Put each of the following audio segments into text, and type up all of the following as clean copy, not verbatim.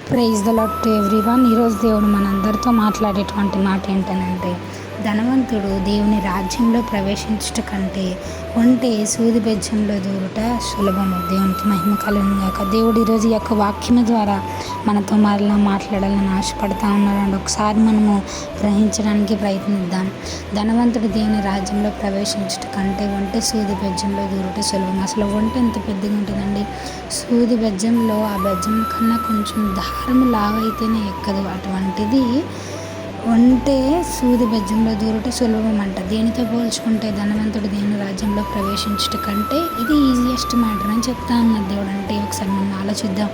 Praise the Lord to everyone. ఈరోజు దేవుడు మనందరితో మాట్లాడేటువంటి మాట ఏంటనంటే, ధనవంతుడు దేవుని రాజ్యంలో ప్రవేశించుట కంటే ఒంటె సూది బెజ్జంలో దూరుట సులభము. దేవునికి మహిమ కలుగును గాక. దేవుడు ఈరోజు ఈ యొక్క వాక్యం ద్వారా మనతో మరలా మాట్లాడాలని ఆశపడతా ఉన్నాడు. ఒకసారి మనము గ్రహించడానికి ప్రయత్నిద్దాం. ధనవంతుడు దేవుని రాజ్యంలో ప్రవేశించుట కంటే ఒంటె సూది బెజ్జంలో దూరుట సులభం. అసలు ఒంటె ఎంత పెద్దగా ఉంటుందండి. సూది బెజ్జంలో ఆ బెజ్జం కన్నా కొంచెం దారం లావైతేనే ఎక్కదు. అటువంటిది ఒంటె సూది బెజ్జంలో దూరుట సులభం అంట. దేనితో పోల్చుకుంటే ధనవంతుడు దేవుని రాజ్యంలో ప్రవేశించుట కంటే ఇది ఈజియెస్ట్ మ్యాటర్ అని చెప్తా ఉన్నది దేవుడు. అంటే ఒకసారి మనం ఆలోచిద్దాం,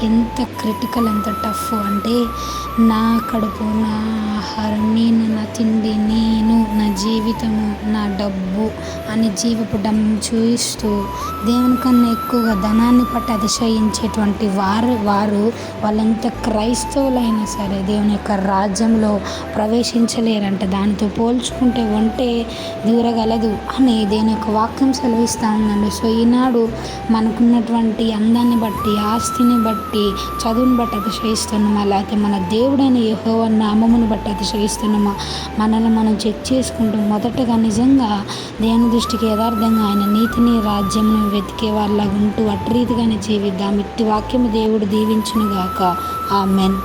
ఎంత క్రిటికల్, ఎంత టఫ్ అంటే నా కడుపు, నా ఆహారం, నేను, నా తిండి, నేను, నా జీవితము, నా డబ్బు అని జీవపు డమ్ చూయిస్తూ దేవుని కన్నా ఎక్కువగా ధనాన్ని పట్టి అతిశయించేటువంటి వాళ్ళెంత క్రైస్తవులైనా సరే దేవుని యొక్క రాజ్యంలో ప్రవేశించలేరంట. దానితో పోల్చుకుంటే ఒంటె దూరగలదు అని దేవుని యొక్క వాక్యం సెలవిస్తూ ఉందండి. సో ఈనాడు మనకున్నటువంటి అందాన్ని బట్టి, ఆస్తిని బట్టి, చదువుని బట్టి అతిశయిస్తున్నామా, లేకపోతే మన దేవుడైన యెహోవా నామమును బట్టి అతిశయిస్తున్నామా? మనల్ని మనం చెక్ చేసుకుంటూ మొదటగా నిజంగా దేవుని దృష్టికి యథార్థంగా ఆయన నీతిని, రాజ్యంను వెతికే వాళ్ళగా ఉంటూ అటు రీతిగానే జీవిద్దాం. ఇట్టి వాక్యము దేవుడు దీవించునుగాక. ఆమెన్.